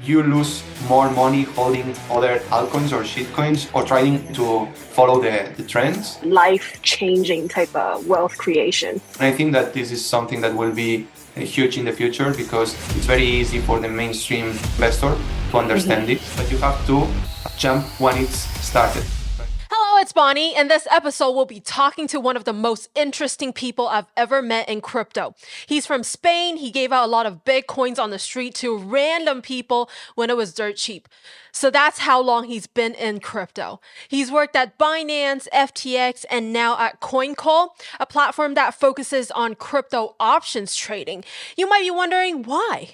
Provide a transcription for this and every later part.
you lose more money holding other altcoins or shitcoins or trying to follow the trends. Life-changing type of wealth creation. And I think that this is something that will be huge in the future because it's very easy for the mainstream investor to understand it, but you have to jump when it's started. Hello, it's Bonnie. In this episode, we'll be talking to one of the most interesting people I've ever met in crypto. He's from Spain. He gave out a lot of Bitcoins on the street to random people when it was dirt cheap. So that's how long he's been in crypto. He's worked at Binance, FTX, and now at CoinCall, a platform that focuses on crypto options trading. You might be wondering why.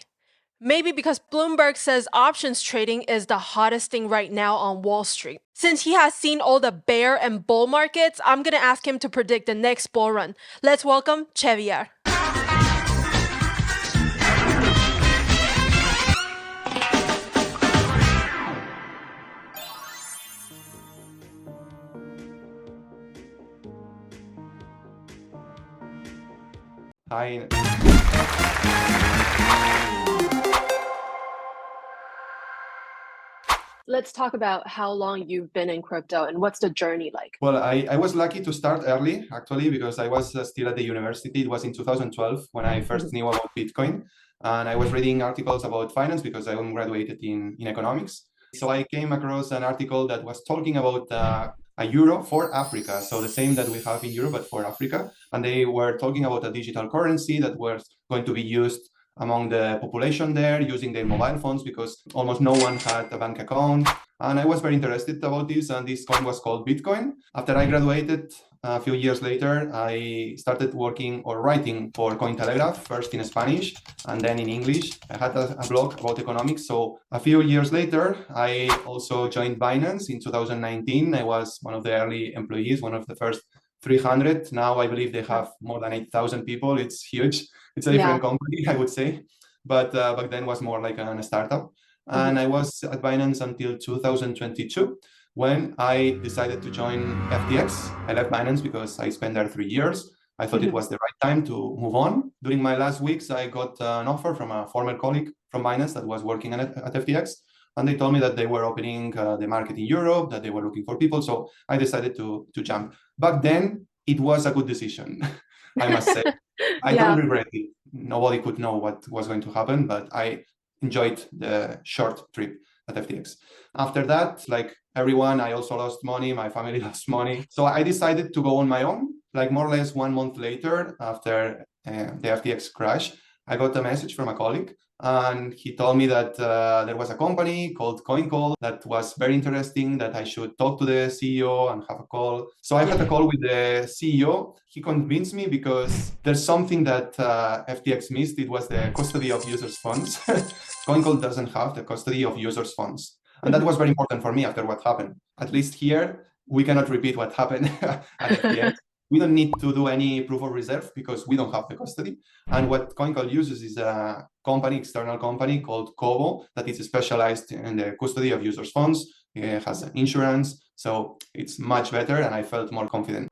Maybe because Bloomberg says options trading is the hottest thing right now on Wall Street. Since he has seen all the bear and bull markets, I'm going to ask him to predict the next bull run. Let's welcome Xavier. Hi. Let's talk about how long you've been in crypto and what's the journey like. Well, I was lucky to start early, actually, because I was still at the university. It was in 2012 when I first knew about Bitcoin. And I was reading articles about finance because I graduated in economics. So I came across an article that was talking about a euro for Africa. So the same that we have in Europe, but for Africa. And they were talking about a digital currency that was going to be used among the population there using their mobile phones because almost no one had a bank account. And I was very interested about this, and this coin was called Bitcoin. After I graduated, a few years later, I started working or writing for Cointelegraph, first in Spanish and then in English. I had a blog about economics. So a few years later, I also joined Binance in 2019. I was one of the early employees, one of the first 300. Now I believe they have more than 8,000 people. It's huge. It's a different company, I would say. But back then was more like a startup. And I was at Binance until 2022 when I decided to join FTX. I left Binance because I spent there 3 years. I thought it was the right time to move on. During my last weeks, I got an offer from a former colleague from Binance that was working at FTX. And they told me that they were opening the market in Europe, that they were looking for people. So I decided to jump. Back then, it was a good decision, I must say. I don't regret it. Nobody could know what was going to happen, but I enjoyed the short trip at FTX. After that, like everyone, I also lost money. My family lost money. So I decided to go on my own. Like more or less 1 month later, after the FTX crash, I got a message from a colleague. And he told me that there was a company called CoinCall that was very interesting, that I should talk to the CEO and have a call. So I had a call with the CEO. He convinced me because there's something that FTX missed. It was the custody of users' funds. CoinCall doesn't have the custody of users' funds. And that was very important for me after what happened. At least here, we cannot repeat what happened at FTX. We don't need to do any proof of reserve because we don't have the custody. And what CoinCall uses is a company, external company called Kobo that is specialized in the custody of users' funds. It has insurance, so it's much better, and I felt more confident.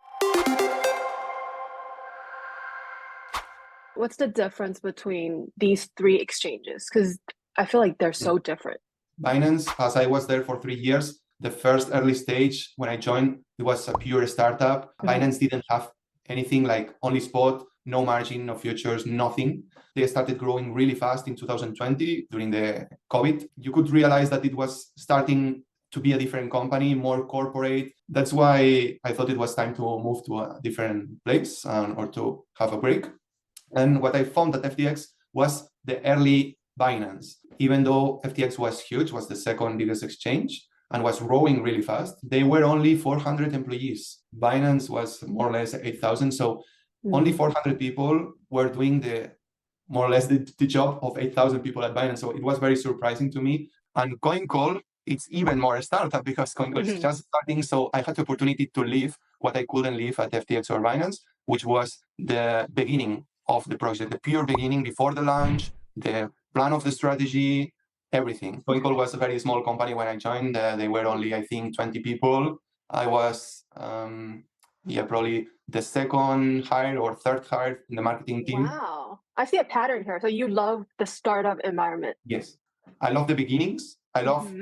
What's the difference between these three exchanges? Because I feel like they're so different. Binance, as I was there for 3 years, the first early stage when I joined, it was a pure startup. Binance didn't have anything, like only spot, no margin, no futures, nothing. They started growing really fast in 2020 during the COVID. You could realize that it was starting to be a different company, more corporate. That's why I thought it was time to move to a different place or to have a break. And what I found at FTX was the early Binance. Even though FTX was huge, was the second biggest exchange, and was growing really fast, they were only 400 employees. Binance was more or less 8,000. So only 400 people were doing more or less the job of 8,000 people at Binance. So it was very surprising to me. And CoinCall, it's even more a startup because CoinCall is just starting. So I had the opportunity to leave what I couldn't leave at FTX or Binance, which was the beginning of the project, the pure beginning before the launch, the plan of the strategy, everything. CoinCall was a very small company when I joined. They were only, I think, 20 people. I was probably the second hire or third hire in the marketing team. Wow. I see a pattern here. So you love the startup environment. Yes. I love the beginnings. I love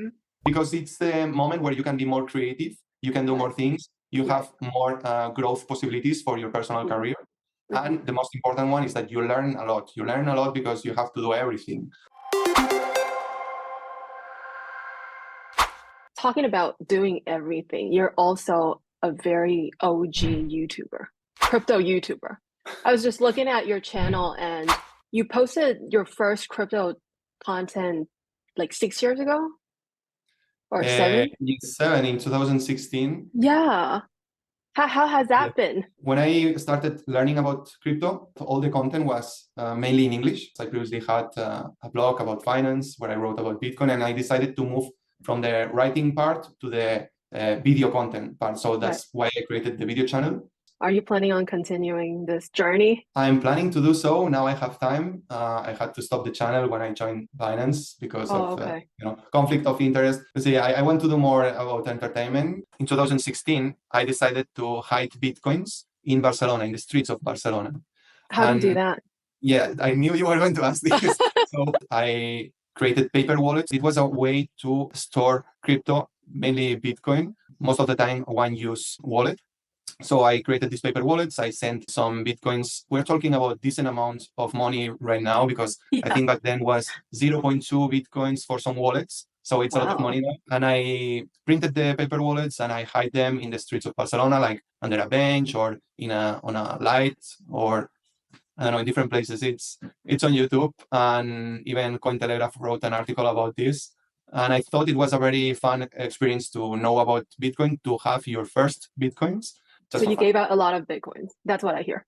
because it's the moment where you can be more creative, you can do more things, you have more growth possibilities for your personal career. And the most important one is that you learn a lot. You learn a lot because you have to do everything. Talking about doing everything, you're also a very OG YouTuber, crypto YouTuber. I was just looking at your channel and you posted your first crypto content like 6 years ago or 7? It's 7 in 2016. Yeah. How has that been? When I started learning about crypto, all the content was mainly in English. I previously had a blog about finance where I wrote about Bitcoin, and I decided to move from the writing part to the video content part. So that's why I created the video channel. Are you planning on continuing this journey? I'm planning to do so. Now I have time. I had to stop the channel when I joined Binance because of conflict of interest. So yeah, I want to do more about entertainment. In 2016, I decided to hide Bitcoins in Barcelona, in the streets of Barcelona. How do you do that? Yeah, I knew you were going to ask this. So I created paper wallets. It was a way to store crypto, mainly Bitcoin, most of the time one-use wallet. So I created these paper wallets. I sent some Bitcoins. We're talking about decent amounts of money right now because I think back then was 0.2 Bitcoins for some wallets. So it's a lot of money now. And I printed the paper wallets and I hide them in the streets of Barcelona, like under a bench or on a light or I don't know, in different places. It's on YouTube, and even Cointelegraph wrote an article about this. And I thought it was a very fun experience to know about Bitcoin, to have your first Bitcoins. So you gave out a lot of Bitcoins. That's what I hear.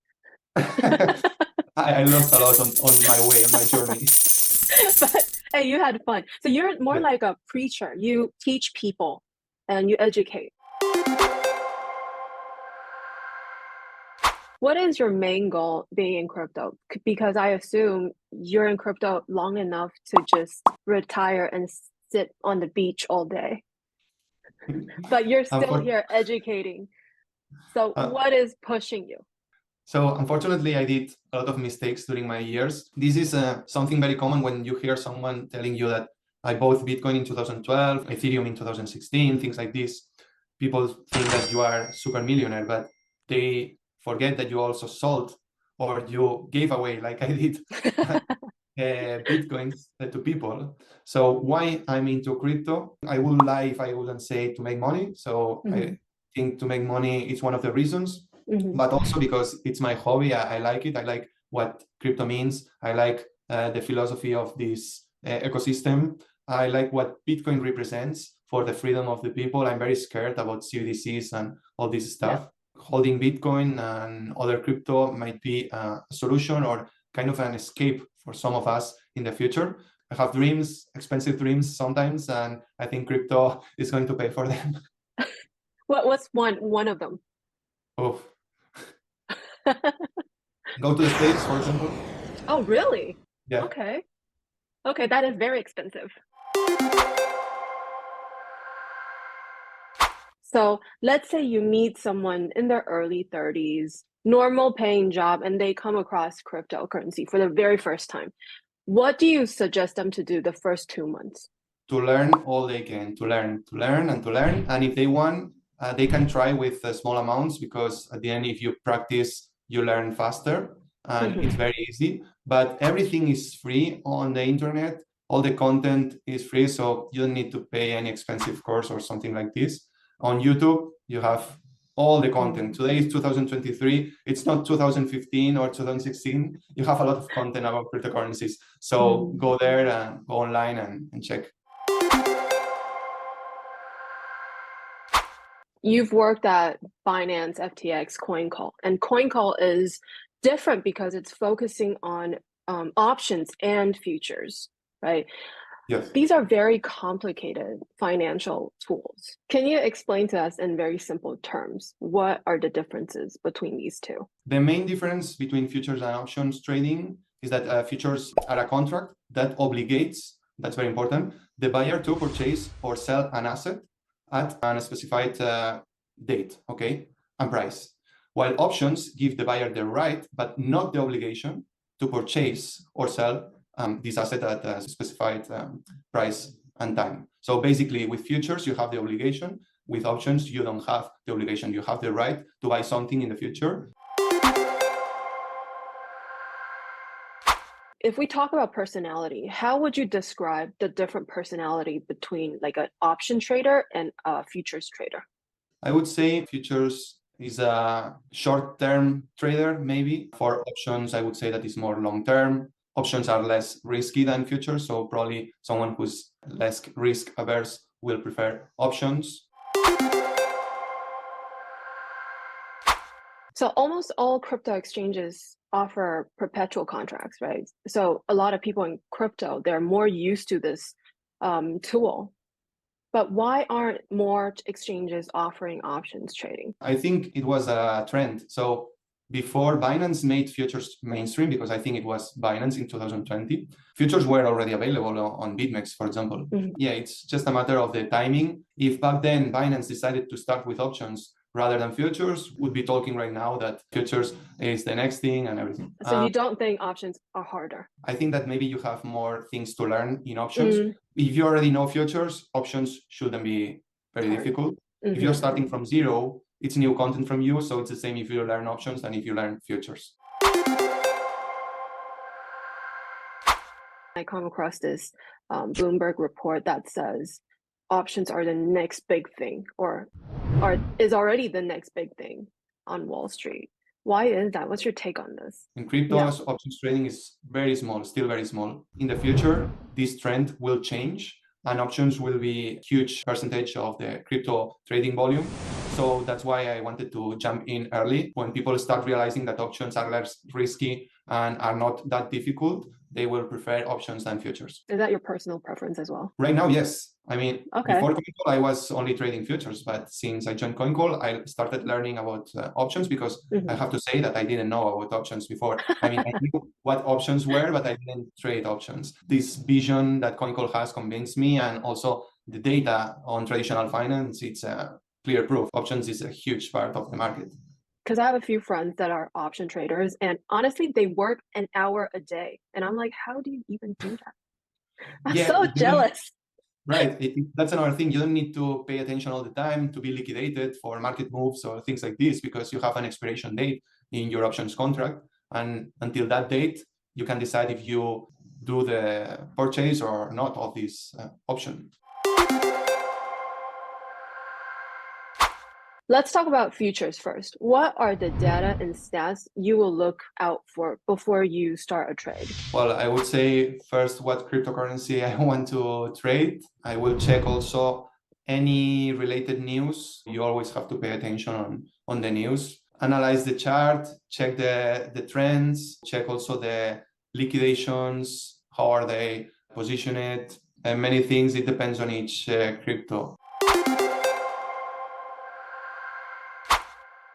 I lost a lot on my way, on my journey. But hey, you had fun. So you're more like a preacher. You teach people and you educate. What is your main goal being in crypto? Because I assume you're in crypto long enough to just retire and sit on the beach all day. But you're still here educating. So what is pushing you? So unfortunately, I did a lot of mistakes during my years. This is something very common when you hear someone telling you that I bought Bitcoin in 2012, Ethereum in 2016, things like this. People think that you are a super millionaire, but they forget that you also sold or you gave away, like I did, Bitcoins to people. So why I'm into crypto? I would lie if I wouldn't say to make money. So I think to make money is one of the reasons, but also because it's my hobby. I like it. I like what crypto means. I like the philosophy of this ecosystem. I like what Bitcoin represents for the freedom of the people. I'm very scared about CBDCs and all this stuff. Holding Bitcoin and other crypto might be a solution or kind of an escape for some of us in the future. I have dreams, expensive dreams sometimes, and I think crypto is going to pay for them. What's one of them? Oh. Go to the States, for example. Oh, really? Yeah. Okay, that is very expensive. So let's say you meet someone in their early 30s, normal paying job, and they come across cryptocurrency for the very first time. What do you suggest them to do the first 2 months? To learn all they can, to learn. And if they want, they can try with small amounts, because at the end, if you practice, you learn faster and it's very easy. But everything is free on the internet. All the content is free, so you don't need to pay any expensive course or something like this. On YouTube, you have all the content. Today is 2023. It's not 2015 or 2016. You have a lot of content about cryptocurrencies. So go there and go online and check. You've worked at Binance, FTX, CoinCall, and CoinCall is different because it's focusing on options and futures, right? Yes. These are very complicated financial tools. Can you explain to us in very simple terms, what are the differences between these two? The main difference between futures and options trading is that futures are a contract that obligates, that's very important, the buyer to purchase or sell an asset at a specified date, okay, and price. While options give the buyer the right, but not the obligation, to purchase or sell this asset at a specified price and time. So basically, with futures, you have the obligation. With options, you don't have the obligation. You have the right to buy something in the future. If we talk about personality, how would you describe the different personality between like an option trader and a futures trader? I would say futures is a short-term trader, maybe. For options, I would say that it's more long-term. Options are less risky than futures, so probably someone who's less risk-averse will prefer options. So almost all crypto exchanges offer perpetual contracts, right? So a lot of people in crypto, they're more used to this tool. But why aren't more exchanges offering options trading? I think it was a trend. So before Binance made futures mainstream, because I think it was Binance in 2020, futures were already available on BitMEX, for example. Mm-hmm. Yeah, it's just a matter of the timing. If back then Binance decided to start with options rather than futures, we'd be talking right now that futures is the next thing and everything. So you don't think options are harder? I think that maybe you have more things to learn in options. If you already know futures, options shouldn't be very difficult. If you're starting from zero, it's new content from you. So it's the same if you learn options than if you learn futures. I come across this Bloomberg report that says options are the next big thing, or is already the next big thing on Wall Street. Why is that? What's your take on this? In cryptos, options trading is very small, still very small. In the future, this trend will change and options will be a huge percentage of the crypto trading volume. So that's why I wanted to jump in early. When people start realizing that options are less risky and are not that difficult, they will prefer options than futures. Is that your personal preference as well? Right now, yes. I mean, Okay. Before CoinCall, I was only trading futures, but since I joined CoinCall, I started learning about options because I have to say that I didn't know about options before. I mean, I knew what options were, but I didn't trade options. This vision that CoinCall has convinced me, and also the data on traditional finance, it's a clear proof. Options is a huge part of the market. Because I have a few friends that are option traders, and honestly, they work an hour a day. And I'm like, how do you even do that? I'm so jealous. Right. That's another thing. You don't need to pay attention all the time to be liquidated for market moves or things like this, because you have an expiration date in your options contract. And until that date, you can decide if you do the purchase or not of this option. Let's talk about futures first. What are the data and stats you will look out for before you start a trade? Well, I would say first what cryptocurrency I want to trade. I will check also any related news. You always have to pay attention on the news. Analyze the chart, check the trends, check also the liquidations, how are they positioned, and many things. It depends on each crypto.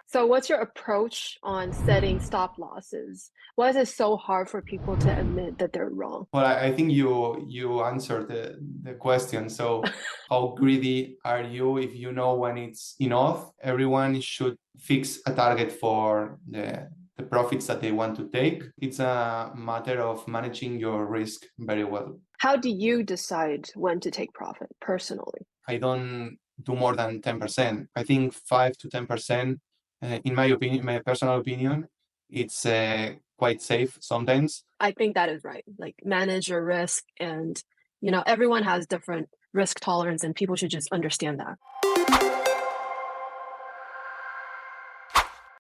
So what's your approach on setting stop losses? Why is it so hard for people to admit that they're wrong? Well, I think you answered the question. So how greedy are you? If you know when it's enough, everyone should fix a target for the profits that they want to take. It's a matter of managing your risk very well. How do you decide when to take profit personally? I don't do more than 10%. I think 5 to 10%. In my opinion, my personal opinion, it's quite safe sometimes. I think that is right. Like, manage your risk, and everyone has different risk tolerance, and people should just understand that.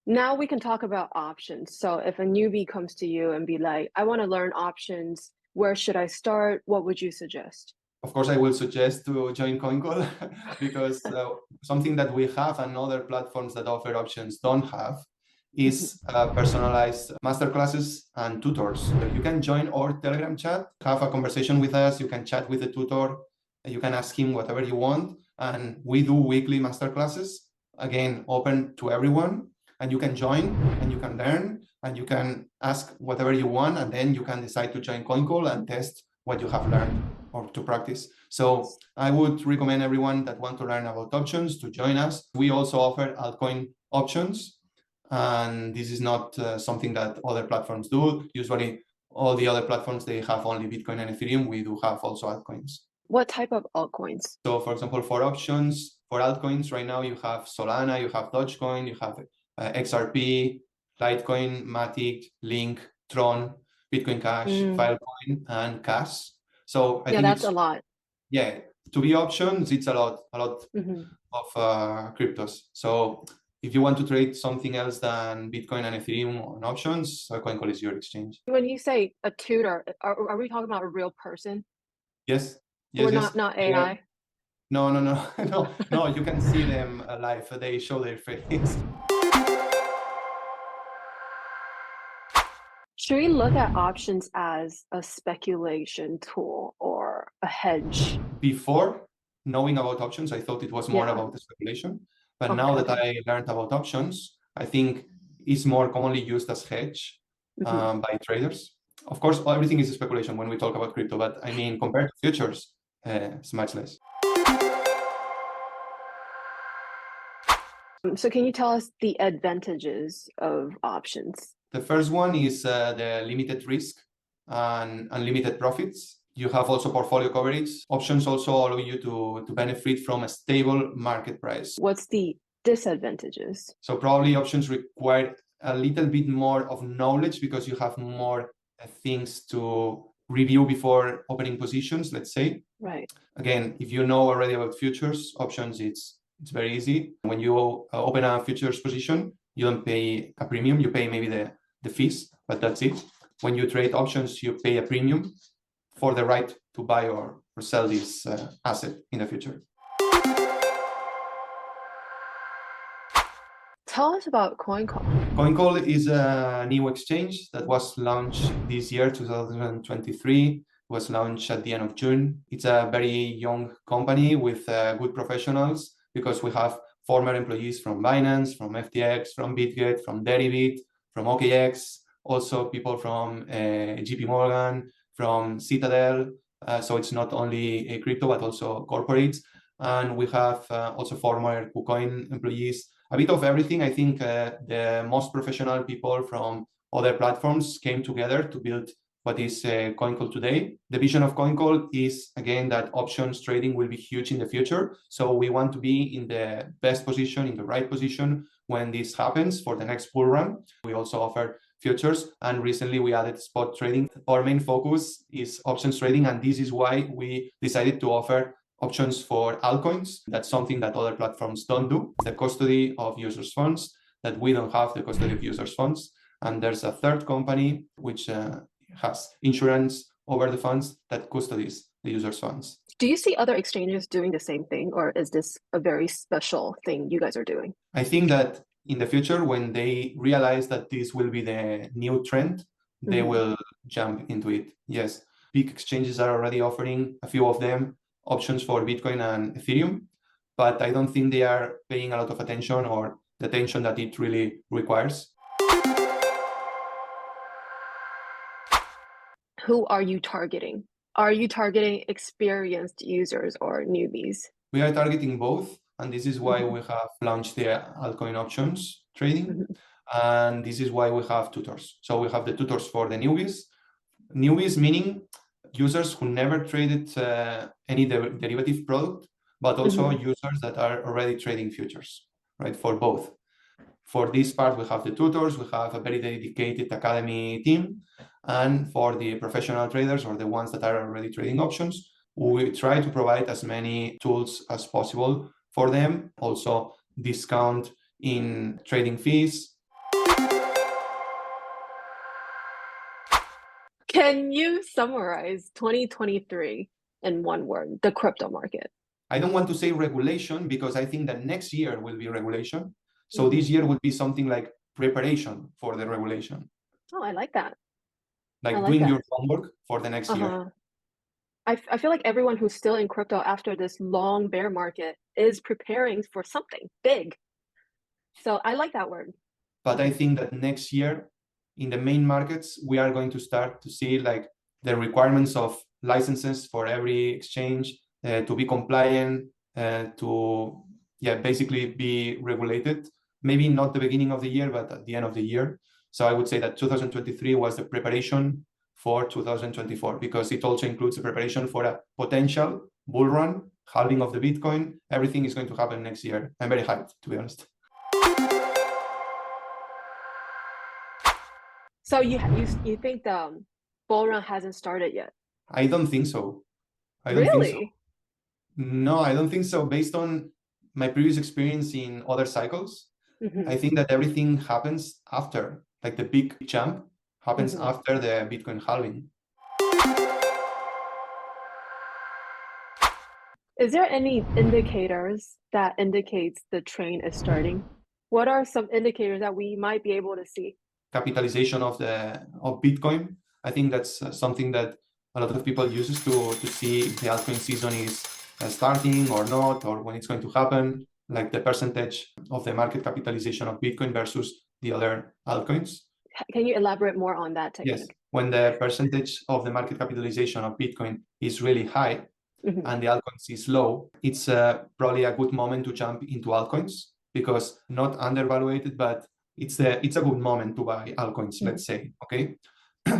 Now we can talk about options. So if a newbie comes to you and be like, I want to learn options, where should I start? What would you suggest? Of course, I will suggest to join CoinCall because something that we have and other platforms that offer options don't have is personalized masterclasses and tutors. You can join our Telegram chat, have a conversation with us. You can chat with the tutor. You can ask him whatever you want. And we do weekly masterclasses, again, open to everyone. And you can join and you can learn and you can ask whatever you want. And then you can decide to join CoinCall and test what you have learned or to practice. So I would recommend everyone that want to learn about options to join us. We also offer altcoin options, and this is not something that other platforms do. Usually all the other platforms, they have only Bitcoin and Ethereum. We do have also altcoins. What type of altcoins? So for example, for options, for altcoins right now, you have Solana, you have Dogecoin, you have XRP, Litecoin, Matic, Link, Tron, Bitcoin Cash, Filecoin, and Cash. So I think that's a lot. Yeah, to be options, it's a lot of cryptos. So if you want to trade something else than Bitcoin and Ethereum on options, CoinCall is your exchange. When you say a tutor, are we talking about a real person? Yes. Or not AI? No. No, you can see them live. They show their face. Should we look at options as a speculation tool or a hedge? Before knowing about options, I thought it was more about the speculation. But now that I learned about options, I think it's more commonly used as hedge by traders. Of course, everything is a speculation when we talk about crypto, but I mean, compared to futures, it's much less. So can you tell us the advantages of options? The first one is the limited risk and unlimited profits. You have also portfolio coverage. Options also allow you to benefit from a stable market price. What's the disadvantages? So probably options require a little bit more of knowledge because you have more things to review before opening positions, let's say. Right. Again, if you know already about futures, options, it's very easy. When you open a futures position, you don't pay a premium. You pay maybe the fees, but that's it. When you trade options, you pay a premium for the right to buy or sell this asset in the future. Tell us about CoinCall. CoinCall is a new exchange that was launched this year, 2023. It was launched at the end of June. It's a very young company with good professionals because we have former employees from Binance, from FTX, from BitGet, from Deribit, from OKX, also people from JP Morgan, from Citadel. So it's not only a crypto, but also corporates. And we have also former KuCoin employees, a bit of everything. I think the most professional people from other platforms came together to build what is CoinCall today. The vision of CoinCall is, again, that options trading will be huge in the future. So we want to be in the best position, in the right position when this happens for the next bull run. We also offer futures, and recently we added spot trading. Our main focus is options trading, and this is why we decided to offer options for altcoins. That's something that other platforms don't do. The custody of users' funds, that we don't have the custody of users' funds. And there's a third company which has insurance over the funds that custodies the users' funds. Do you see other exchanges doing the same thing, or is this a very special thing you guys are doing? I think that in the future, when they realize that this will be the new trend, they will jump into it. Yes, big exchanges are already offering, a few of them, options for Bitcoin and Ethereum, but I don't think they are paying a lot of attention or the attention that it really requires. Who are you targeting? Are you targeting experienced users or newbies? We are targeting both, and this is why we have launched the altcoin options trading, and this is why we have tutors. So we have the tutors for the newbies. Newbies meaning users who never traded any derivative product, but also users that are already trading futures, right? For both. For this part, we have the tutors, we have a very dedicated academy team, and for the professional traders or the ones that are already trading options, we try to provide as many tools as possible for them, also discount in trading fees. Can you summarize 2023 in one word, the crypto market? I don't want to say regulation because I think that next year will be regulation. So this year would be something like preparation for the regulation. Oh, I like that. Like doing your homework for the next year. I feel like everyone who's still in crypto after this long bear market is preparing for something big. So I like that word. But I think that next year in the main markets, we are going to start to see like the requirements of licenses for every exchange to be compliant, to basically be regulated. Maybe not the beginning of the year, but at the end of the year. So I would say that 2023 was the preparation for 2024 because it also includes the preparation for a potential bull run, halving of the Bitcoin. Everything is going to happen next year. I'm very hyped, to be honest. So you think the bull run hasn't started yet? I don't think so. I don't think so. No, I don't think so. Based on my previous experience in other cycles, I think that everything happens after, like the big jump happens after the Bitcoin halving. Is there any indicators that indicates the train is starting? What are some indicators that we might be able to see? Capitalization of Bitcoin. I think that's something that a lot of people uses to see if the altcoin season is starting or not, or when it's going to happen, like the percentage of the market capitalization of Bitcoin versus the other altcoins. Can you elaborate more on that technique? Yes, when the percentage of the market capitalization of Bitcoin is really high and the altcoins is low, it's probably a good moment to jump into altcoins because not undervaluated, but it's a good moment to buy altcoins, let's say, okay?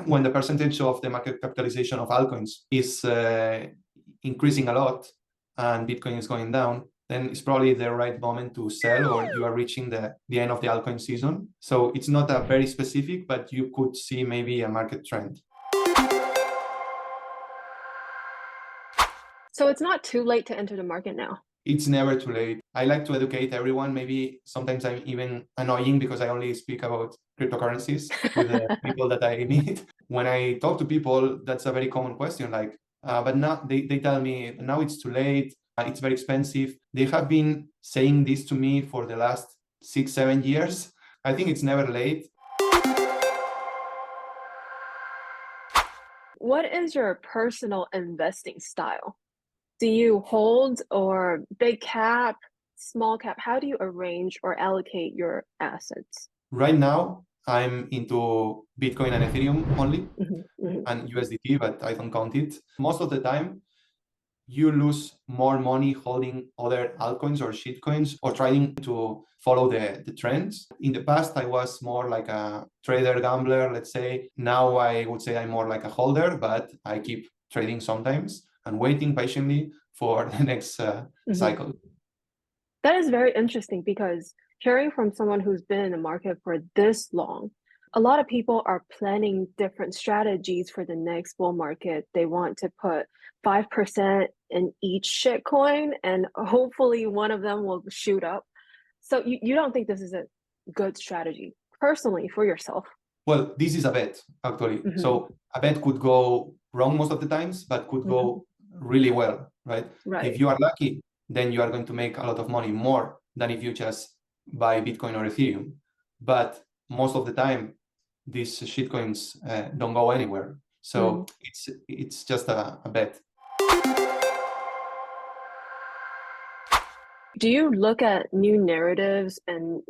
When the percentage of the market capitalization of altcoins is increasing a lot and Bitcoin is going down, then it's probably the right moment to sell, or you are reaching the end of the altcoin season. So it's not a very specific, but you could see maybe a market trend. So it's not too late to enter the market now. It's never too late. I like to educate everyone. Maybe sometimes I'm even annoying because I only speak about cryptocurrencies with the people that I meet. When I talk to people, that's a very common question. Like, but now they tell me now it's too late. It's very expensive. They have been saying this to me for the last 6-7 years. I think it's never late. What is your personal investing style? Do you hold or big cap, small cap? How do you arrange or allocate your assets? Right now, I'm into Bitcoin and Ethereum only, and USDT, but I don't count it. Most of the time, you lose more money holding other altcoins or shitcoins or trying to follow the trends. In the past, I was more like a trader gambler, let's say. Now I would say I'm more like a holder, but I keep trading sometimes and waiting patiently for the next cycle. That is very interesting because hearing from someone who's been in the market for this long, a lot of people are planning different strategies for the next bull market. They want to put 5% in each shitcoin and hopefully one of them will shoot up. So you don't think this is a good strategy personally for yourself? Well, this is a bet, actually. So a bet could go wrong most of the times, but could go really well, right? If you are lucky, then you are going to make a lot of money, more than if you just buy Bitcoin or Ethereum. But most of the time, these shitcoins don't go anywhere. So it's just a bet. Do you look at new narratives and,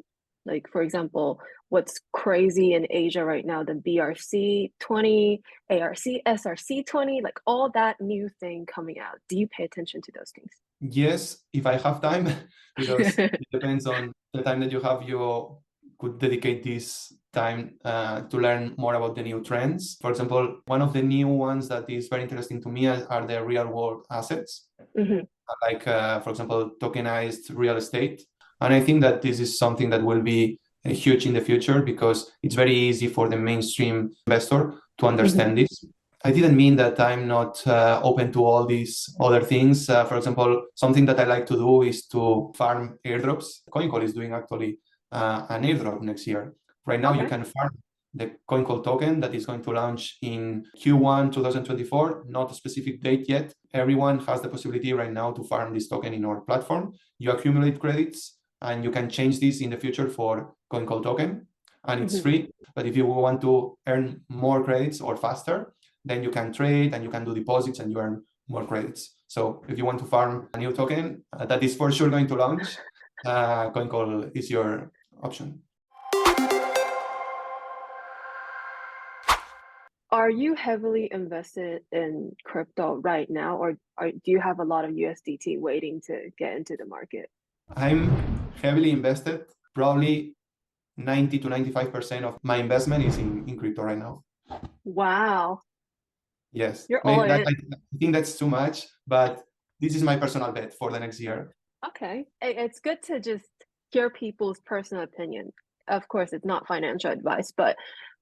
like, for example, what's crazy in Asia right now, the BRC20, ARC, SRC20, like all that new thing coming out? Do you pay attention to those things? Yes, if I have time, because it depends on the time that you have. You could dedicate this time to learn more about the new trends. For example, one of the new ones that is very interesting to me are the real world assets, like, for example, tokenized real estate. And I think that this is something that will be huge in the future because it's very easy for the mainstream investor to understand this. I didn't mean that I'm not open to all these other things. For example, something that I like to do is to farm airdrops. CoinCall is doing actually an airdrop next year. Right now, you can farm the CoinCall token that is going to launch in Q1 2024, not a specific date yet. Everyone has the possibility right now to farm this token in our platform. You accumulate credits and you can change this in the future for CoinCall token, and it's free. But if you want to earn more credits or faster, then you can trade and you can do deposits and you earn more credits. So if you want to farm a new token that is for sure going to launch, CoinCall is your option. Are you heavily invested in crypto right now, or do you have a lot of USDT waiting to get into the market? I'm heavily invested. Probably 90 to 95% of my investment is in crypto right now. Wow. Yes, You're all in. I think that's too much, but this is my personal bet for the next year. Okay. It's good to just hear people's personal opinion. Of course, it's not financial advice, but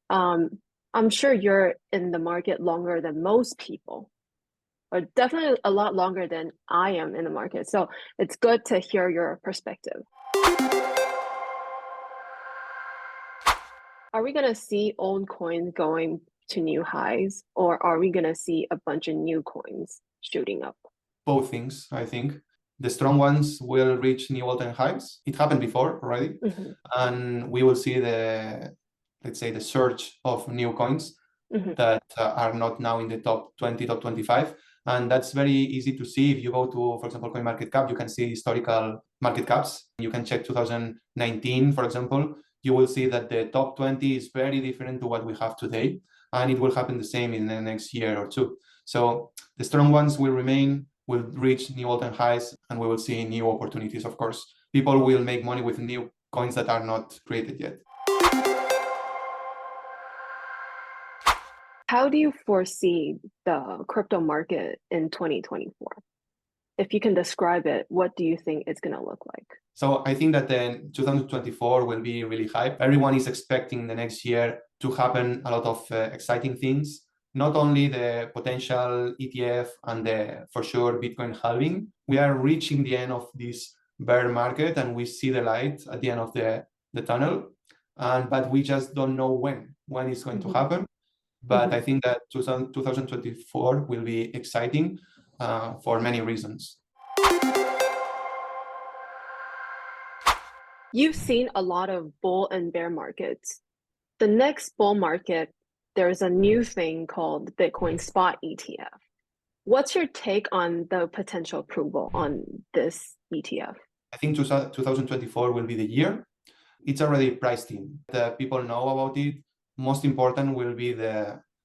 I'm sure you're in the market longer than most people, or definitely a lot longer than I am in the market. So it's good to hear your perspective. Are we going to see old coins going to new highs, or are we going to see a bunch of new coins shooting up? Both things, I think. The strong ones will reach new all-time highs. It happened before already. Mm-hmm. And we will see let's say, the surge of new coins Mm-hmm. that are not now in the top 20, top 25. And that's very easy to see. If you go to, for example, CoinMarketCap, you can see historical market caps. You can check 2019, for example. You will see that the top 20 is very different to what we have today. And it will happen the same in the next year or two. So the strong ones will remain, will reach new all-time highs, and we will see new opportunities, of course. People will make money with new coins that are not created yet. How do you foresee the crypto market in 2024? If you can describe it, what do you think it's going to look like? So I think that then 2024 will be really hype. Everyone is expecting the next year to happen a lot of exciting things. Not only the potential ETF and the, for sure, Bitcoin halving. We are reaching the end of this bear market and we see the light at the end of the tunnel. But we just don't know when it's going to happen. But I think that 2024 will be exciting for many reasons. You've seen a lot of bull and bear markets. The next bull market, there's a new thing called Bitcoin Spot ETF. What's your take on the potential approval on this ETF? I think 2024 will be the year. It's already priced in. The people know about it. Most important will be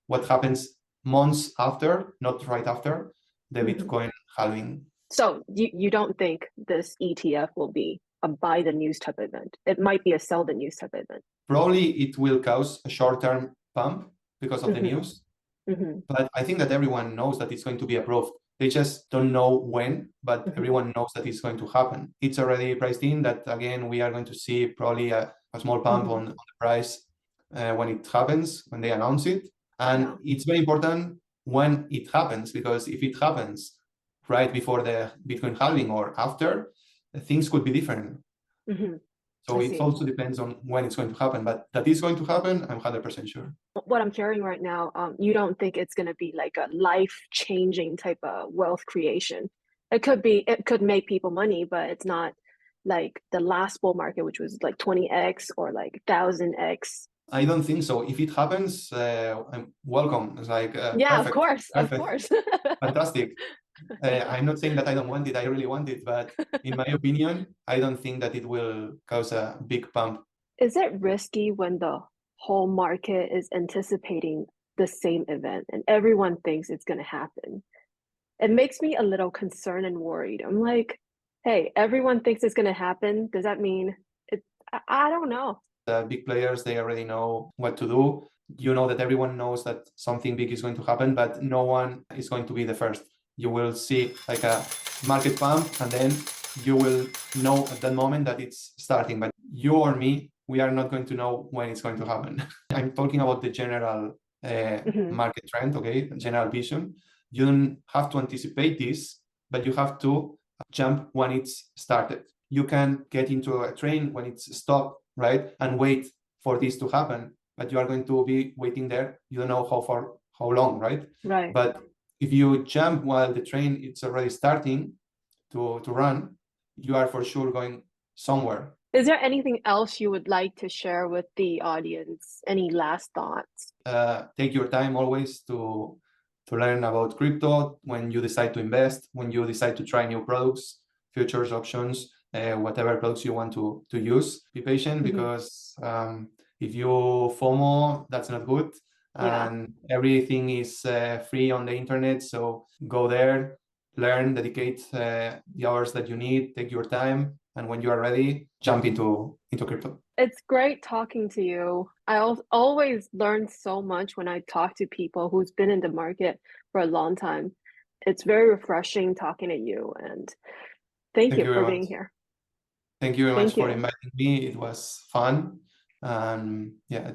what happens months after, not right after, the Bitcoin halving. So you don't think this ETF will be a buy the news type event? It might be a sell the news type event. Probably it will cause a short-term pump because of the news. But I think that everyone knows that it's going to be approved. They just don't know when, but everyone knows that it's going to happen. It's already priced in that, again, we are going to see probably a small pump on the price when it happens, when they announce it. And it's very important when it happens, because if it happens right before the Bitcoin halving or after, things could be different. So it also depends on when it's going to happen, but that is going to happen, I'm 100% sure. What I'm hearing right now, you don't think it's going to be like a life-changing type of wealth creation. It could make people money, but it's not like the last bull market, which was like 20x or like 1000x. I don't think so. If it happens, I'm welcome. It's like yeah, perfect. Of course. Fantastic. I'm not saying that I don't want it. I really want it, but in my opinion, I don't think that it will cause a big pump. Is it risky when the whole market is anticipating the same event and everyone thinks it's going to happen? It makes me a little concerned and worried. I'm like, hey, everyone thinks it's going to happen. Does that mean it? I don't know. The big players, they already know what to do. You know that everyone knows that something big is going to happen, but no one is going to be the first. You will see like a market pump, and then you will know at that moment that it's starting. But you or me, we are not going to know when it's going to happen. I'm talking about the general market trend, okay, general vision. You don't have to anticipate this, but you have to jump when it's started. You can get into a train when it's stopped, right, and wait for this to happen. But you are going to be waiting there. You don't know how long, right? Right. But if you jump while the train is already starting to run, you are for sure going somewhere. Is there anything else you would like to share with the audience? Any last thoughts? Take your time always to learn about crypto when you decide to invest, when you decide to try new products, futures, options, whatever products you want to use. Be patient because if you FOMO, that's not good. And everything is free on the internet. So go there, learn, dedicate the hours that you need, take your time, and when you are ready, jump into crypto. It's great talking to you. I always learn so much when I talk to people who's been in the market for a long time. It's very refreshing talking to you, and thank you for being here. Thank you very much for inviting me. It was fun. Yeah,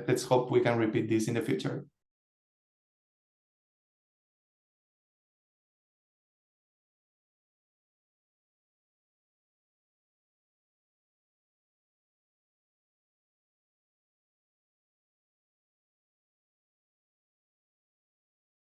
let's hope we can repeat this in the future.